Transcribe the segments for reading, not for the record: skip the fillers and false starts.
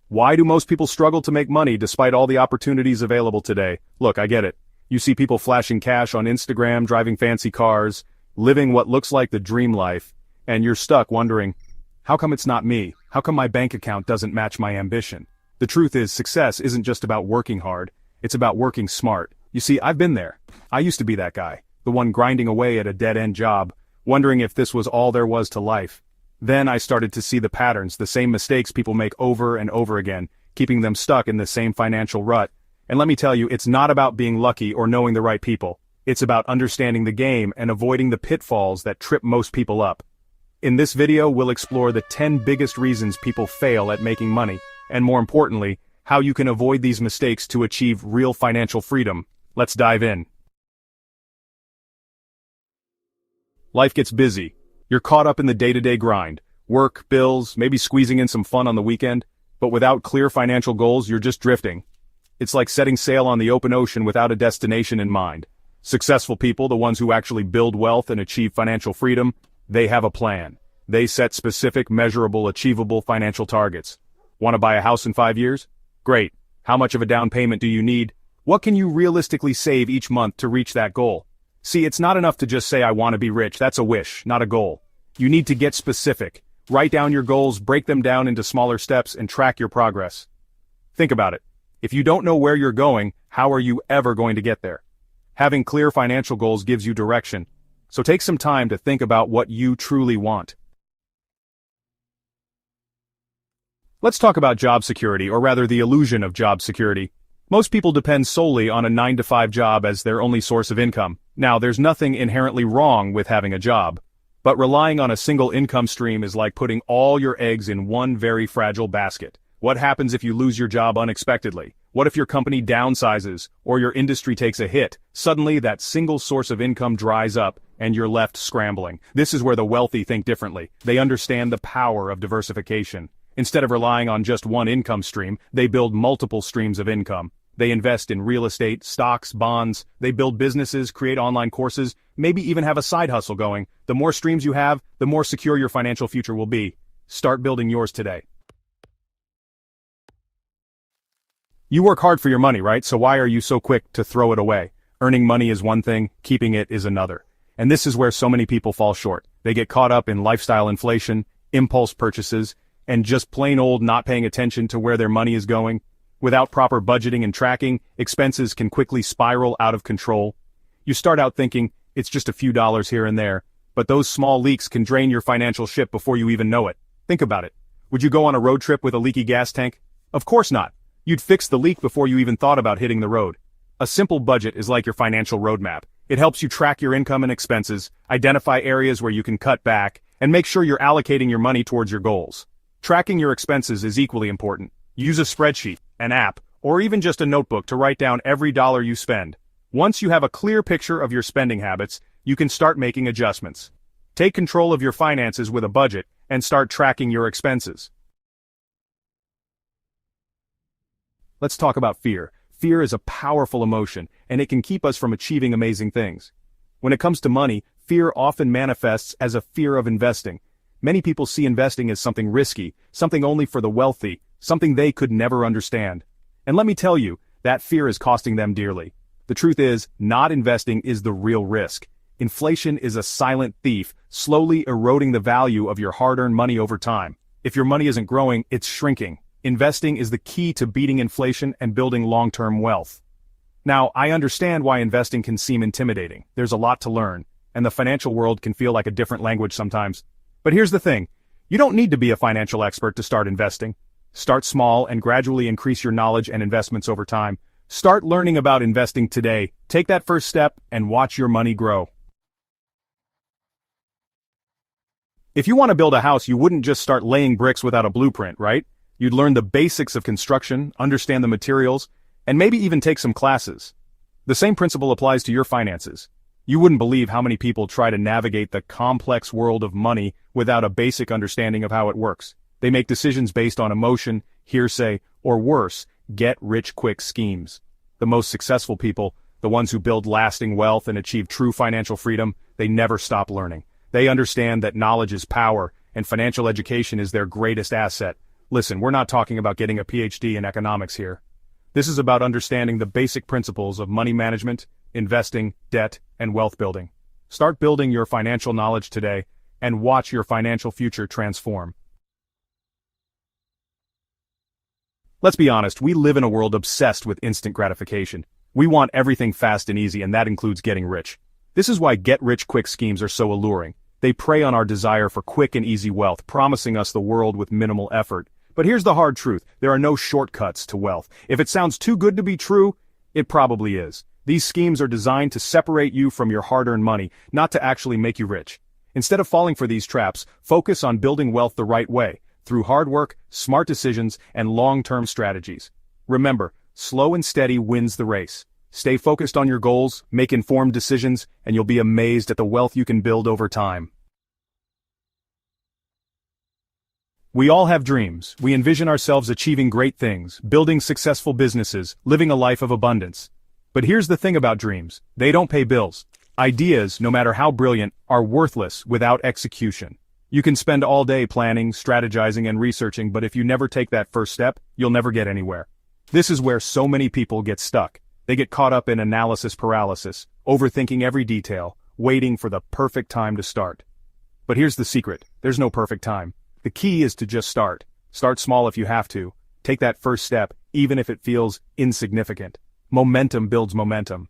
Why do most people struggle to make money despite all the opportunities available today? Look, I get it. You see people flashing cash on Instagram, driving fancy cars, living what looks like the dream life, and you're stuck wondering, how come it's not me? How come my bank account doesn't match my ambition? The truth is, success isn't just about working hard, it's about working smart. You see, I've been there. I used to be that guy, the one grinding away at a dead-end job, wondering if this was all there was to life. Then I started to see the patterns, the same mistakes people make over and over again, keeping them stuck in the same financial rut. And let me tell you, it's not about being lucky or knowing the right people. It's about understanding the game and avoiding the pitfalls that trip most people up. In this video, we'll explore the 10 biggest reasons people fail at making money, and more importantly, how you can avoid these mistakes to achieve real financial freedom. Let's dive in. Life gets busy. You're caught up in the day-to-day grind. Work, bills, maybe squeezing in some fun on the weekend, but without clear financial goals, you're just drifting. It's like setting sail on the open ocean without a destination in mind. Successful people, the ones who actually build wealth and achieve financial freedom, they have a plan. They set specific, measurable, achievable financial targets. Want to buy a house in 5 years? Great. How much of a down payment do you need? What can you realistically save each month to reach that goal? See, it's not enough to just say I want to be rich. That's a wish, not a goal. You need to get specific. Write down your goals, break them down into smaller steps, and track your progress. Think about it. If you don't know where you're going, how are you ever going to get there? Having clear financial goals gives you direction. So take some time to think about what you truly want. Let's talk about job security, or rather the illusion of job security. Most people depend solely on a 9-to-5 job as their only source of income. Now, there's nothing inherently wrong with having a job, but relying on a single income stream is like putting all your eggs in one very fragile basket. What happens if you lose your job unexpectedly? What if your company downsizes, or your industry takes a hit? Suddenly, that single source of income dries up, and you're left scrambling. This is where the wealthy think differently. They understand the power of diversification. Instead of relying on just one income stream, they build multiple streams of income. They invest in real estate, stocks, bonds. They build businesses, create online courses, maybe even have a side hustle going. The more streams you have, the more secure your financial future will be. Start building yours today. You work hard for your money, right? So why are you so quick to throw it away? Earning money is one thing, keeping it is another. And this is where so many people fall short. They get caught up in lifestyle inflation, impulse purchases, and just plain old not paying attention to where their money is going. Without proper budgeting and tracking, expenses can quickly spiral out of control. You start out thinking, it's just a few dollars here and there, but those small leaks can drain your financial ship before you even know it. Think about it. Would you go on a road trip with a leaky gas tank? Of course not. You'd fix the leak before you even thought about hitting the road. A simple budget is like your financial roadmap. It helps you track your income and expenses, identify areas where you can cut back, and make sure you're allocating your money towards your goals. Tracking your expenses is equally important. Use a spreadsheet, an app, or even just a notebook to write down every dollar you spend. Once you have a clear picture of your spending habits, you can start making adjustments. Take control of your finances with a budget and start tracking your expenses. Let's talk about fear. Fear is a powerful emotion, and it can keep us from achieving amazing things. When it comes to money, fear often manifests as a fear of investing. Many people see investing as something risky, something only for the wealthy, something they could never understand. And let me tell you, that fear is costing them dearly. The truth is, not investing is the real risk. Inflation is a silent thief, slowly eroding the value of your hard-earned money over time. If your money isn't growing, it's shrinking. Investing is the key to beating inflation and building long-term wealth. Now, I understand why investing can seem intimidating. There's a lot to learn, and the financial world can feel like a different language sometimes. But here's the thing. You don't need to be a financial expert to start investing. Start small and gradually increase your knowledge and investments over time. Start learning about investing today. Take that first step and watch your money grow. If you want to build a house, you wouldn't just start laying bricks without a blueprint, right? You'd learn the basics of construction, understand the materials, and maybe even take some classes. The same principle applies to your finances. You wouldn't believe how many people try to navigate the complex world of money without a basic understanding of how it works. They make decisions based on emotion, hearsay, or worse, get-rich-quick schemes. The most successful people, the ones who build lasting wealth and achieve true financial freedom, they never stop learning. They understand that knowledge is power, and financial education is their greatest asset. Listen, we're not talking about getting a PhD in economics here. This is about understanding the basic principles of money management, investing, debt, and wealth building. Start building your financial knowledge today, and watch your financial future transform. Let's be honest, we live in a world obsessed with instant gratification. We want everything fast and easy, and that includes getting rich. This is why get-rich-quick schemes are so alluring. They prey on our desire for quick and easy wealth, promising us the world with minimal effort. But here's the hard truth, there are no shortcuts to wealth. If it sounds too good to be true, it probably is. These schemes are designed to separate you from your hard-earned money, not to actually make you rich. Instead of falling for these traps, focus on building wealth the right way, through hard work, smart decisions, and long-term strategies. Remember, slow and steady wins the race. Stay focused on your goals, make informed decisions, and you'll be amazed at the wealth you can build over time. We all have dreams. We envision ourselves achieving great things, building successful businesses, living a life of abundance. But here's the thing about dreams. They don't pay bills. Ideas, no matter how brilliant, are worthless without execution. You can spend all day planning, strategizing, and researching, but if you never take that first step, you'll never get anywhere. This is where so many people get stuck. They get caught up in analysis paralysis, overthinking every detail, waiting for the perfect time to start. But here's the secret. There's no perfect time. The key is to just start. Start small if you have to. Take that first step, even if it feels insignificant. Momentum builds momentum.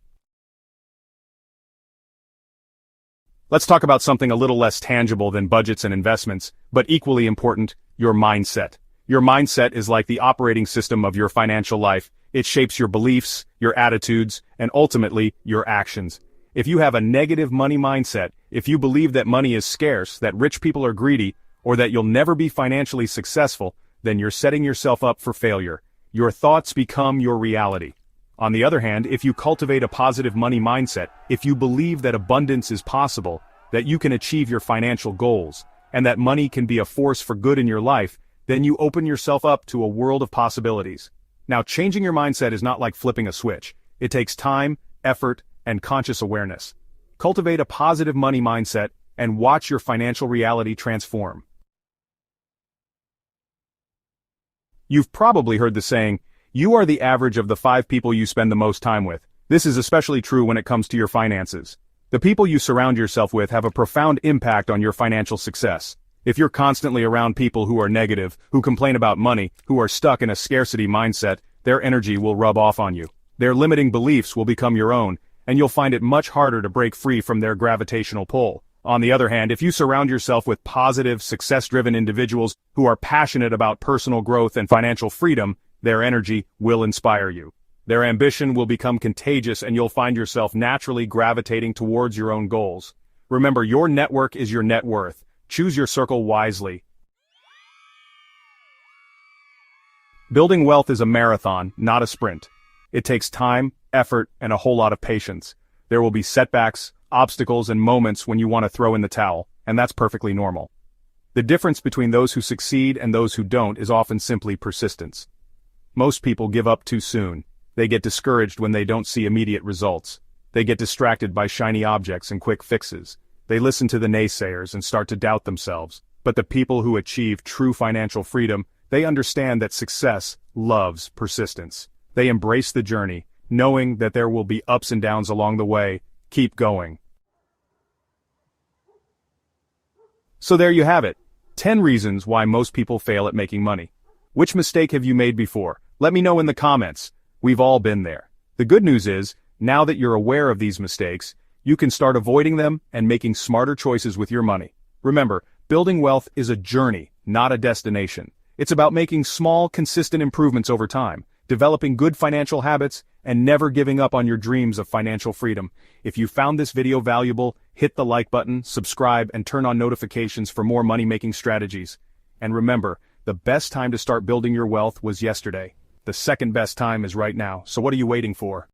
Let's talk about something a little less tangible than budgets and investments, but equally important, your mindset. Your mindset is like the operating system of your financial life. It shapes your beliefs, your attitudes, and ultimately, your actions. If you have a negative money mindset, if you believe that money is scarce, that rich people are greedy, or that you'll never be financially successful, then you're setting yourself up for failure. Your thoughts become your reality. On the other hand, if you cultivate a positive money mindset, if you believe that abundance is possible, that you can achieve your financial goals, and that money can be a force for good in your life, then you open yourself up to a world of possibilities. Now, changing your mindset is not like flipping a switch. It takes time, effort, and conscious awareness. Cultivate a positive money mindset, and watch your financial reality transform. You've probably heard the saying, you are the average of the 5 people you spend the most time with. This is especially true when it comes to your finances. The people you surround yourself with have a profound impact on your financial success. If you're constantly around people who are negative, who complain about money, who are stuck in a scarcity mindset, their energy will rub off on you. Their limiting beliefs will become your own, and you'll find it much harder to break free from their gravitational pull. On the other hand, if you surround yourself with positive, success-driven individuals who are passionate about personal growth and financial freedom, their energy will inspire you. Their ambition will become contagious, and you'll find yourself naturally gravitating towards your own goals. Remember, your network is your net worth. Choose your circle wisely. Building wealth is a marathon, not a sprint. It takes time, effort, and a whole lot of patience. There will be setbacks, obstacles, and moments when you want to throw in the towel, and that's perfectly normal. The difference between those who succeed and those who don't is often simply persistence. Most people give up too soon. They get discouraged when they don't see immediate results. They get distracted by shiny objects and quick fixes. They listen to the naysayers and start to doubt themselves. But the people who achieve true financial freedom, they understand that success loves persistence. They embrace the journey, knowing that there will be ups and downs along the way. Keep going. So there you have it. 10 reasons why most people fail at making money. Which mistake have you made before? Let me know in the comments. We've all been there. The good news is, now that you're aware of these mistakes, you can start avoiding them and making smarter choices with your money. Remember, building wealth is a journey, not a destination. It's about making small, consistent improvements over time, developing good financial habits, and never giving up on your dreams of financial freedom. If you found this video valuable, hit the like button, subscribe, and turn on notifications for more money-making strategies. And remember, the best time to start building your wealth was yesterday. The second best time is right now, so what are you waiting for?